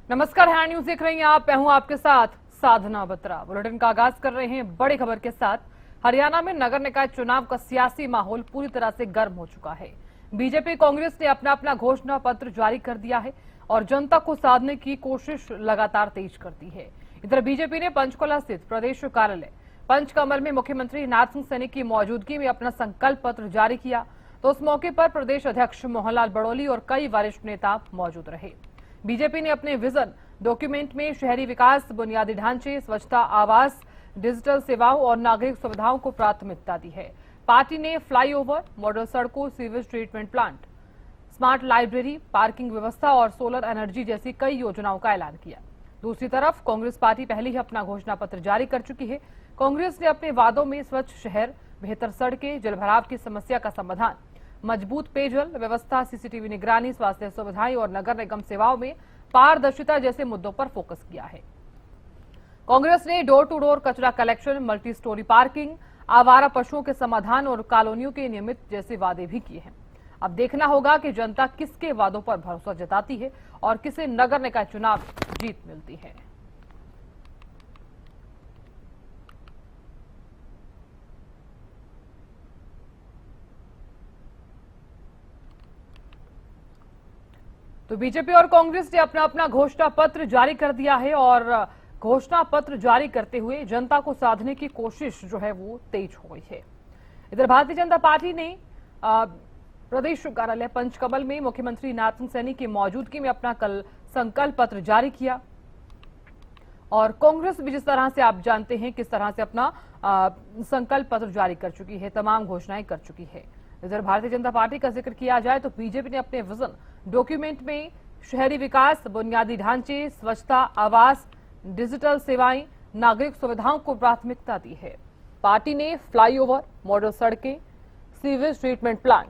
नमस्कार, hand news देख रही हैं आप। मैं हूं आपके साथ साधना बत्रा। बुलेटिन का आगाज कर रहे हैं बड़ी खबर के साथ। हरियाणा में नगर निकाय चुनाव का सियासी माहौल पूरी तरह से गर्म हो चुका है। बीजेपी कांग्रेस ने अपना अपना घोषणा पत्र जारी कर दिया है और जनता को साधने की कोशिश लगातार तेज कर दी है। इधर बीजेपी ने पंचकुला स्थित प्रदेश कार्यालय पंचकमल में मुख्यमंत्री नाथ सिंह सैनी की मौजूदगी में अपना संकल्प पत्र जारी किया, तो उस मौके पर प्रदेश अध्यक्ष मोहनलाल बड़ोली और कई वरिष्ठ नेता मौजूद रहे। बीजेपी ने अपने विजन डॉक्यूमेंट में शहरी विकास, बुनियादी ढांचे, स्वच्छता, आवास, डिजिटल सेवाओं और नागरिक सुविधाओं को प्राथमिकता दी है। पार्टी ने फ्लाईओवर, मॉडल सड़कों, sewage treatment plant, smart library, parking व्यवस्था और सोलर एनर्जी जैसी कई योजनाओं का ऐलान किया। दूसरी तरफ कांग्रेस पार्टी पहले ही अपना घोषणा पत्र जारी कर चुकी है। कांग्रेस ने अपने वादों में स्वच्छ शहर, बेहतर सड़कें, जलभराव की समस्या का समाधान, मजबूत पेयजल व्यवस्था, सीसीटीवी निगरानी, स्वास्थ्य सुविधाएं और नगर निगम सेवाओं में पारदर्शिता जैसे मुद्दों पर फोकस किया है। कांग्रेस ने डोर टू डोर कचरा कलेक्शन, मल्टी स्टोरी पार्किंग, आवारा पशुओं के समाधान और कॉलोनियों के नियमित जैसे वादे भी किए हैं। अब देखना होगा कि जनता किसके वादों पर भरोसा जताती है और किसे नगर निकाय चुनाव जीत मिलती है। तो बीजेपी और कांग्रेस ने अपना अपना घोषणा पत्र जारी कर दिया है और घोषणा पत्र जारी करते हुए जनता को साधने की कोशिश जो है वो तेज हो गई है। इधर भारतीय जनता पार्टी ने प्रदेश कार्यालय पंचकमल में मुख्यमंत्री नाथ सिंह सैनी की मौजूदगी में अपना कल संकल्प पत्र जारी किया और कांग्रेस भी जिस तरह से आप जानते हैं किस तरह से अपना संकल्प पत्र जारी कर चुकी है, तमाम घोषणाएं कर चुकी है। इधर भारतीय जनता पार्टी का जिक्र किया जाए तो बीजेपी ने अपने विजन डॉक्यूमेंट में शहरी विकास, बुनियादी ढांचे, स्वच्छता, आवास, डिजिटल सेवाएं, नागरिक सुविधाओं को प्राथमिकता दी है। पार्टी ने फ्लाईओवर, मॉडल सड़कें, sewage treatment plant,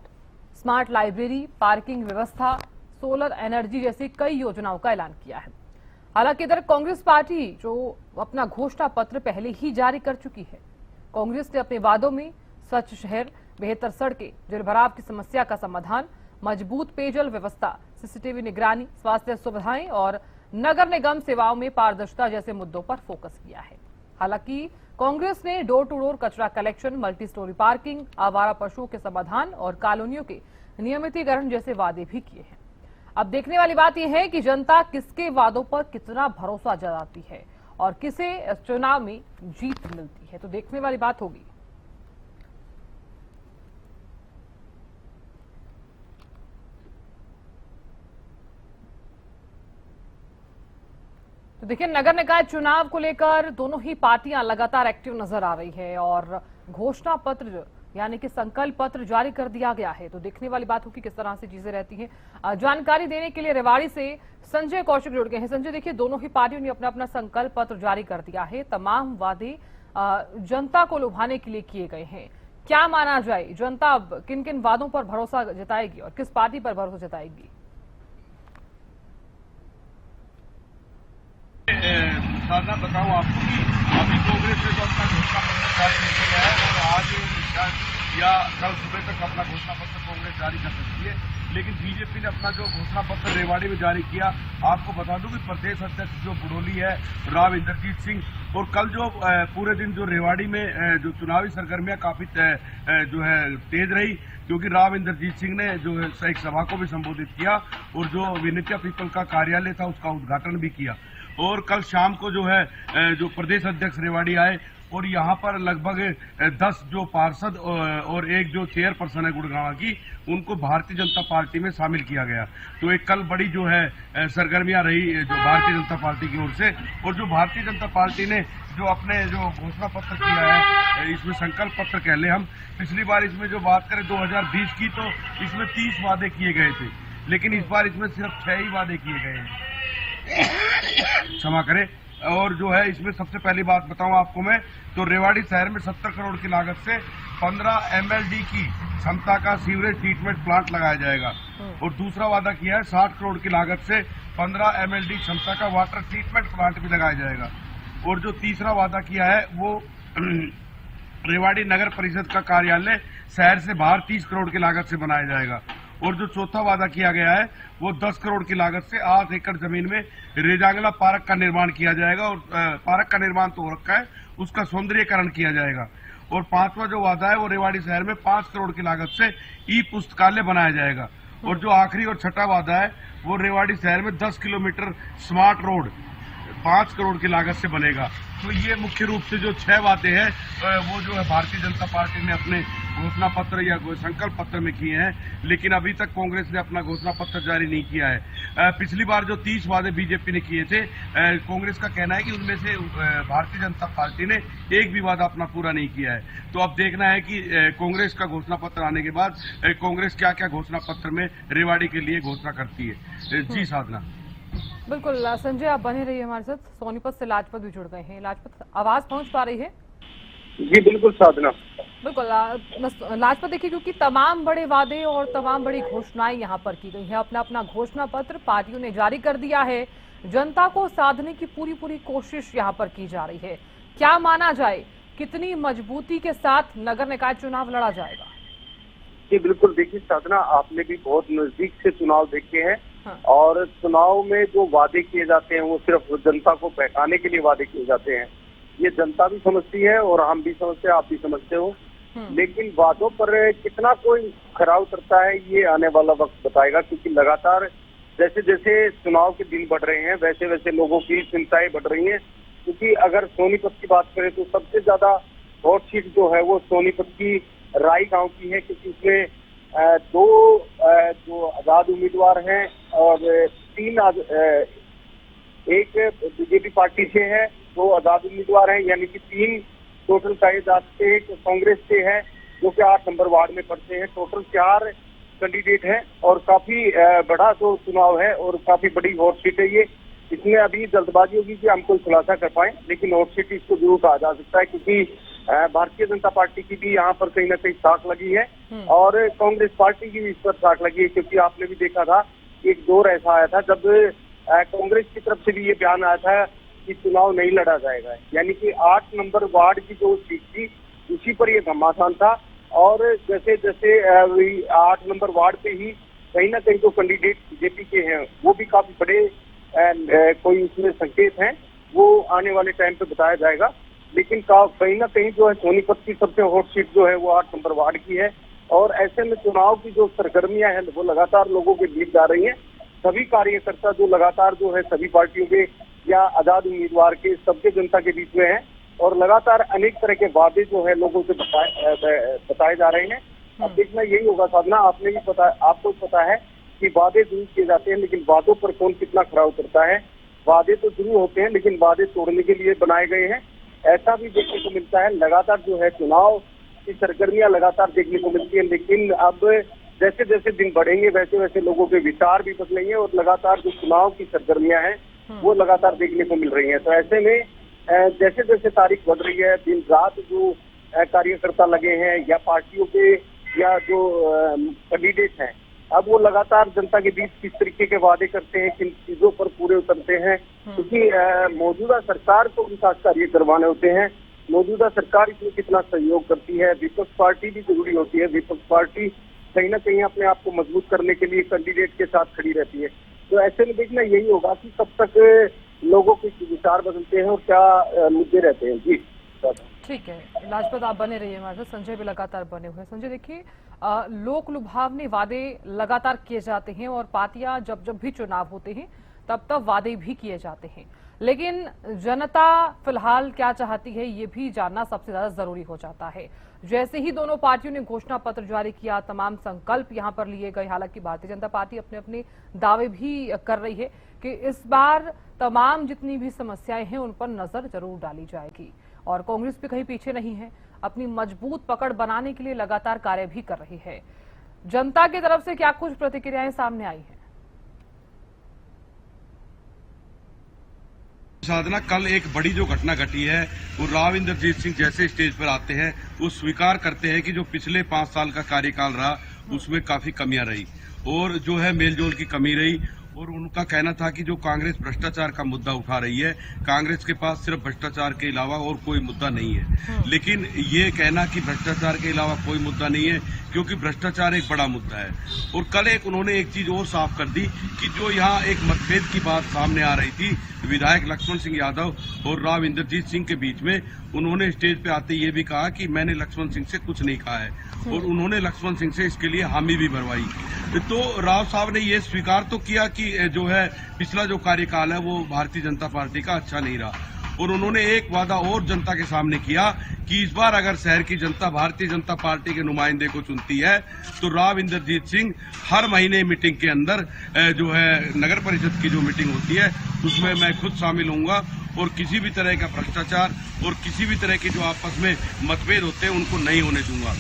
smart library, parking व्यवस्था, सोलर एनर्जी जैसी कई योजनाओं का ऐलान किया है। हालांकि इधर कांग्रेस पार्टी जो अपना घोषणा पत्र पहले ही जारी कर चुकी है। कांग्रेस ने अपने वादों में स्वच्छ शहर, बेहतर सड़कें, जलभराव की समस्या का समाधान, मजबूत पेयजल व्यवस्था, सीसीटीवी निगरानी, स्वास्थ्य सुविधाएं और नगर निगम सेवाओं में पारदर्शिता जैसे मुद्दों पर फोकस किया है। हालांकि कांग्रेस ने डोर टू डोर कचरा कलेक्शन, मल्टी स्टोरी पार्किंग, आवारा पशुओं के समाधान और कॉलोनियों के नियमितीकरण जैसे वादे भी किए हैं। अब देखने वाली बात यह है कि जनता किसके वादों पर कितना भरोसा जताती है और किसे इस चुनाव में जीत मिलती है, तो देखने वाली बात होगी। तो देखिए, नगर निकाय चुनाव को लेकर दोनों ही पार्टियां लगातार एक्टिव नजर आ रही है और घोषणा पत्र यानी कि संकल्प पत्र जारी कर दिया गया है। तो देखने वाली बात होगी किस तरह से चीजें रहती हैं। जानकारी देने के लिए रेवाड़ी से संजय कौशिक जुड़ गए हैं। संजय, देखिए, दोनों ही पार्टियों ने अपना अपना संकल्प पत्र जारी कर दिया है। तमाम वादे जनता को लुभाने के लिए किए गए हैं। क्या माना जाए, जनता अब किन किन वादों पर भरोसा जताएगी और किस पार्टी पर भरोसा जताएगी? साधना बताऊं आपको कि अभी कांग्रेस ने जो अपना घोषणा पत्र जारी कर दिया है और आज या कल सुबह तक अपना घोषणा पत्र कांग्रेस जारी कर सकती है, लेकिन बीजेपी ने अपना जो घोषणा पत्र रेवाड़ी में जारी किया, आपको बता दूं कि प्रदेश अध्यक्ष जो बड़ोली है, राव इंद्रजीत सिंह, और कल जो पूरे दिन जो रेवाड़ी में जो चुनावी सरगर्मियां काफी जो है तेज रही, क्योंकि राव इंद्रजीत सिंह ने जो है एक सभा को भी संबोधित किया और जो विनित्या पीपल का कार्यालय था उसका उद्घाटन भी किया। और कल शाम को जो है जो प्रदेश अध्यक्ष रेवाड़ी आए और यहाँ पर लगभग 10 जो पार्षद और एक जो चेयरपर्सन है गुड़गांव की, उनको भारतीय जनता पार्टी में शामिल किया गया। तो एक कल बड़ी जो है सरगर्मियां रही जो भारतीय जनता पार्टी की ओर से। और जो भारतीय जनता पार्टी ने जो अपने जो घोषणा पत्र किया है, इसमें संकल्प पत्र कह ले हम, पिछली बार इसमें जो बात करें 2020 की, तो इसमें 30 वादे किए गए थे, लेकिन इस बार इसमें सिर्फ 6 ही वादे किए गए हैं, क्षमा करें। और जो है इसमें सबसे पहली बात बताऊं आपको मैं, तो रेवाड़ी शहर में 70 करोड़ की लागत से 15 MLD की क्षमता का सीवरेज ट्रीटमेंट प्लांट लगाया जाएगा। और दूसरा वादा किया है 60 करोड़ की लागत से 15 MLD क्षमता का वाटर ट्रीटमेंट प्लांट भी लगाया जाएगा। और जो तीसरा वादा किया है वो रेवाड़ी नगर परिषद का कार्यालय शहर से बाहर 30 करोड़ की लागत से बनाया जाएगा। और जो चौथा वादा किया गया है वो 10 करोड़ की लागत से 8 एकड़ जमीन में रेजांगला पार्क का निर्माण किया जाएगा। और पार्क का निर्माण तो हो रखा है, उसका सौंदर्यीकरण किया जाएगा। और 5वां जो वादा है वो रेवाड़ी शहर में 5 करोड़ की लागत से ई पुस्तकालय बनाया जाएगा। और जो आखिरी और छठा वादा है वो रेवाड़ी शहर में 10 किलोमीटर स्मार्ट रोड 5 करोड़ की लागत से बनेगा। तो ये मुख्य रूप से जो 6 वादे हैं वो जो है भारतीय जनता पार्टी ने अपने घोषणा पत्र या संकल्प पत्र में किए हैं, लेकिन अभी तक कांग्रेस ने अपना घोषणा पत्र जारी नहीं किया है। पिछली बार जो 30 वादे बीजेपी ने किए थे, कांग्रेस का कहना है कि उनमें से भारतीय जनता पार्टी ने एक भी वादा अपना पूरा नहीं किया है। तो अब देखना है कि कांग्रेस का घोषणा पत्र आने के बाद कांग्रेस क्या क्या घोषणा पत्र में रेवाड़ी के लिए घोषणा करती है। जी साधना। बिल्कुल संजय, आप बने रहिए हमारे साथ। सोनीपत से लाजपत भी जुड़ गए हैं। लाजपत, आवाज पहुंच पा रही है? जी बिल्कुल साधना। बिल्कुल लाजपत, देखिए क्योंकि तमाम बड़े वादे और तमाम बड़ी घोषणाएं यहाँ पर की गई हैं। अपना अपना घोषणा पत्र पार्टियों ने जारी कर दिया है। जनता को साधने की पूरी कोशिश यहाँ पर की जा रही है। क्या माना जाए, कितनी मजबूती के साथ नगर निकाय चुनाव लड़ा जाएगा? जी बिल्कुल, देखिए साधना, आपने भी बहुत नजदीक से चुनाव देखे हैं। हाँ। और चुनाव में जो वादे किए जाते हैं वो सिर्फ जनता को बहकाने के लिए वादे किए जाते हैं। ये जनता भी समझती है और हम भी समझते हैं, आप भी समझते हो। लेकिन वादों पर कितना कोई खरा उतरता है ये आने वाला वक्त बताएगा, क्योंकि लगातार जैसे जैसे चुनाव के दिन बढ़ रहे हैं वैसे वैसे लोगों की चिंताएं बढ़ रही हैं। क्योंकि अगर सोनीपत की बात करें तो सबसे ज्यादा हॉट सीट जो है वो सोनीपत की राई गांव की है, क्योंकि उसमें 2 जो आजाद उम्मीदवार हैं और 3 एक बीजेपी पार्टी से है, 2 आजाद उम्मीदवार हैं, यानी कि 3 टोटल ताइदाद से एक कांग्रेस से है जो कि 8 नंबर वार्ड में पड़ते हैं। टोटल 4 कैंडिडेट हैं और काफी बड़ा जो चुनाव है और काफी बड़ी हॉट सीट है ये। इसमें अभी जल्दबाजी होगी कि हम कोई खुलासा कर पाए, लेकिन हॉट सीट इसको जरूर कहा जा सकता है, क्योंकि भारतीय जनता पार्टी की भी यहाँ पर कहीं ना कहीं साख लगी है और कांग्रेस पार्टी की भी इस पर साख लगी है। क्योंकि आपने भी देखा था, एक दौर ऐसा आया था जब कांग्रेस की तरफ से भी ये बयान आया था कि चुनाव नहीं लड़ा जाएगा, यानी कि 8 नंबर वार्ड की जो सीट थी उसी पर यह घमासान था। और जैसे जैसे 8 नंबर वार्ड पे ही कहीं ना कहीं जो कैंडिडेट बीजेपी के हैं वो भी काफी बड़े कोई उसमें संकेत हैं, वो आने वाले टाइम पे बताया जाएगा। लेकिन कहीं ना कहीं जो है सोनीपत की सबसे हॉट सीट जो है वो 8 नंबर वार्ड की है। और ऐसे में चुनाव की जो सरगर्मियां हैं वो लगातार लोगों के बीच जा रही हैं। सभी कार्यकर्ता जो लगातार जो है सभी पार्टियों के या आजाद उम्मीदवार के सबके जनता के बीच में है और लगातार अनेक तरह के वादे जो है लोगों से बताए जा रहे हैं। अब देखना यही होगा साधना, आपने भी आपको पता है कि वादे जरूर किए जाते हैं, लेकिन वादों पर कौन कितना खरा उतरता है। वादे तो जरूर होते हैं लेकिन वादे तोड़ने के लिए बनाए गए हैं, ऐसा भी देखने को मिलता है। लगातार जो है चुनाव की सरगर्मियां लगातार देखने को मिलती है, लेकिन अब जैसे जैसे दिन बढ़ेंगे वैसे वैसे लोगों के विचार भी बदलेंगे और लगातार जो चुनाव की सरगर्मियां हैं वो लगातार देखने को मिल रही हैं। तो ऐसे में जैसे जैसे तारीख बढ़ रही है, दिन रात जो कार्यकर्ता लगे हैं या पार्टियों के या जो कैंडिडेट हैं, अब वो लगातार जनता के बीच किस तरीके के वादे करते हैं, किन चीजों पर पूरे उतरते हैं। क्योंकि मौजूदा सरकार को विकास कार्य करवाने होते हैं, मौजूदा सरकार इसमें कितना सहयोग करती है। विपक्ष पार्टी भी जरूरी होती है, विपक्ष पार्टी कहीं ना कहीं अपने आप को मजबूत करने के लिए कैंडिडेट के साथ खड़ी रहती है। तो ऐसे में देखना यही होगा कि कब तक लोगों के विचार बदलते हैं और क्या मुद्दे रहते हैं। जी ठीक है लाजपत, आप बने रहिए हमारे साथ। संजय भी लगातार बने हुए हैं। संजय, देखिए लोक लुभावने वादे लगातार किए जाते हैं और पार्टियां जब जब भी चुनाव होते हैं तब तब वादे भी किए जाते हैं, लेकिन जनता फिलहाल क्या चाहती है ये भी जानना सबसे ज्यादा जरूरी हो जाता है। जैसे ही दोनों पार्टियों ने घोषणा पत्र जारी किया, तमाम संकल्प यहां पर लिए गए। हालांकि भारतीय जनता पार्टी अपने अपने दावे भी कर रही है कि इस बार तमाम जितनी भी समस्याएं हैं उन पर नजर जरूर डाली जाएगी और कांग्रेस भी कहीं पीछे नहीं है, अपनी मजबूत पकड़ बनाने के लिए लगातार कार्य भी कर रही है। जनता की तरफ से क्या कुछ प्रतिक्रियाएं सामने आई हैं? साधना, कल एक बड़ी जो घटना घटी है वो राव इंद्रजीत सिंह जैसे स्टेज पर आते हैं वो स्वीकार करते हैं कि जो पिछले 5 साल का कार्यकाल रहा उसमें काफी कमियां रही और जो है मेलजोल की कमी रही और उनका कहना था कि जो कांग्रेस भ्रष्टाचार का मुद्दा उठा रही है, कांग्रेस के पास सिर्फ भ्रष्टाचार के अलावा और कोई मुद्दा नहीं है। लेकिन ये कहना कि भ्रष्टाचार के अलावा कोई मुद्दा नहीं है, क्योंकि भ्रष्टाचार एक बड़ा मुद्दा है। और कल उन्होंने एक चीज और साफ कर दी कि जो यहाँ एक मतभेद की बात सामने आ रही थी विधायक लक्ष्मण सिंह यादव और राव इंद्रजीत सिंह के बीच में, उन्होंने स्टेज पे आते ये भी कहा कि मैंने लक्ष्मण सिंह से कुछ नहीं कहा है, और उन्होंने लक्ष्मण सिंह से इसके लिए हामी भी भरवाई। तो राव साहब ने ये स्वीकार तो किया कि जो है पिछला जो कार्यकाल है वो भारतीय जनता पार्टी का अच्छा नहीं रहा, और उन्होंने एक वादा और जनता के सामने किया कि इस बार अगर शहर की जनता भारतीय जनता पार्टी के नुमाइंदे को चुनती है तो राव इंद्रजीत सिंह हर महीने मीटिंग के अंदर जो है नगर परिषद की जो मीटिंग होती है उसमें मैं खुद शामिल होऊंगा, और किसी भी तरह का भ्रष्टाचार और किसी भी तरह के जो आपस में मतभेद होते हैं उनको नहीं होने दूंगा।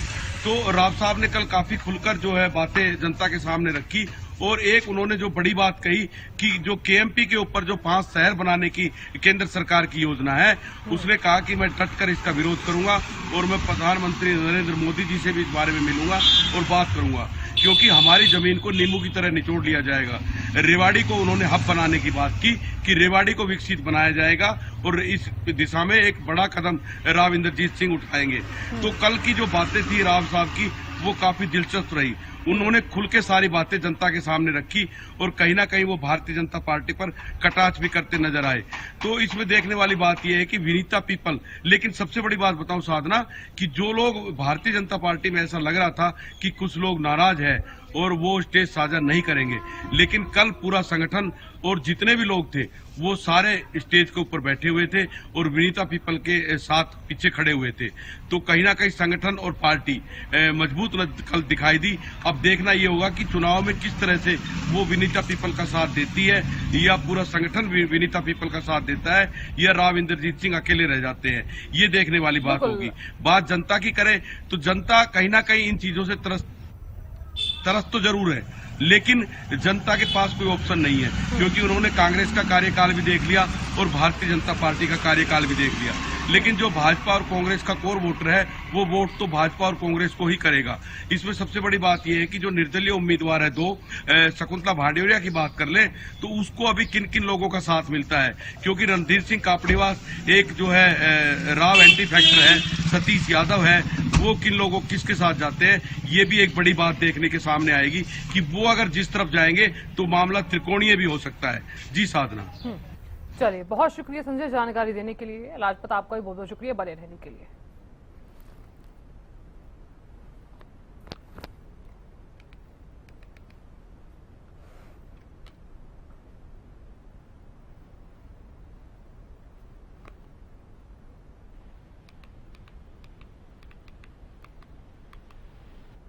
तो राव साहब ने कल काफी खुलकर जो है बातें जनता के सामने रखी, और एक उन्होंने जो बड़ी बात कही कि जो केएमपी के ऊपर जो 5 शहर बनाने की केंद्र सरकार की योजना है, उसने कहा कि मैं डटकर इसका विरोध करूंगा और मैं प्रधानमंत्री नरेंद्र मोदी जी से भी इस बारे में मिलूंगा और बात करूंगा, क्योंकि हमारी जमीन को नींबू की तरह निचोड़ लिया जाएगा। रेवाड़ी को उन्होंने हब बनाने की बात की कि रेवाड़ी को विकसित बनाया जाएगा, और इस दिशा में एक बड़ा कदम राव इंद्रजीत सिंह उठाएंगे। तो कल की जो बातें थी राव साहब की वो काफी दिलचस्प रही। उन्होंने खुल के सारी बातें जनता के सामने रखी, और कहीं ना कहीं वो भारतीय जनता पार्टी पर कटाक्ष भी करते नजर आए। तो इसमें देखने वाली बात यह है कि विनीता पीपल, लेकिन सबसे बड़ी बात बताऊं साधना, कि जो लोग भारतीय जनता पार्टी में ऐसा लग रहा था कि कुछ लोग नाराज है और वो स्टेज साझा नहीं करेंगे, लेकिन कल पूरा संगठन और जितने भी लोग थे वो सारे स्टेज के ऊपर बैठे हुए थे और विनीता पीपल के साथ पीछे खड़े हुए थे। तो कहीं ना कहीं संगठन और पार्टी मजबूत कल दिखाई दी। अब देखना ये होगा कि चुनाव में किस तरह से वो विनीता पीपल का साथ देती है, या पूरा संगठन विनीता पीपल का साथ देता है, या राव इंद्रजीत सिंह अकेले रह जाते हैं। ये देखने वाली बात होगी। बात जनता की करें तो जनता कहीं ना कहीं इन चीजों से तरस तो जरूर है, लेकिन जनता के पास कोई ऑप्शन नहीं है, क्योंकि उन्होंने कांग्रेस का कार्यकाल भी देख लिया और भारतीय जनता पार्टी का कार्यकाल भी देख लिया। लेकिन जो भाजपा और कांग्रेस का कोर वोटर है वो वोट तो भाजपा और कांग्रेस को ही करेगा। इसमें सबसे बड़ी बात यह है कि जो निर्दलीय उम्मीदवार है दो, शकुंतला भाटिया की बात कर ले तो उसको अभी किन किन लोगों का साथ मिलता है, क्योंकि रणधीर सिंह कापड़ीवास एक जो है राव एंटी फैक्टर है, सतीश यादव है, वो किन लोगों किसके साथ जाते हैं, ये भी एक बड़ी बात देखने के सामने आएगी कि वो अगर जिस तरफ जाएंगे तो मामला त्रिकोणीय भी हो सकता है। जी साधना। चलिए, बहुत शुक्रिया संजय जानकारी देने के लिए। लाजपत आपका भी बहुत बहुत शुक्रिया बने रहने के लिए।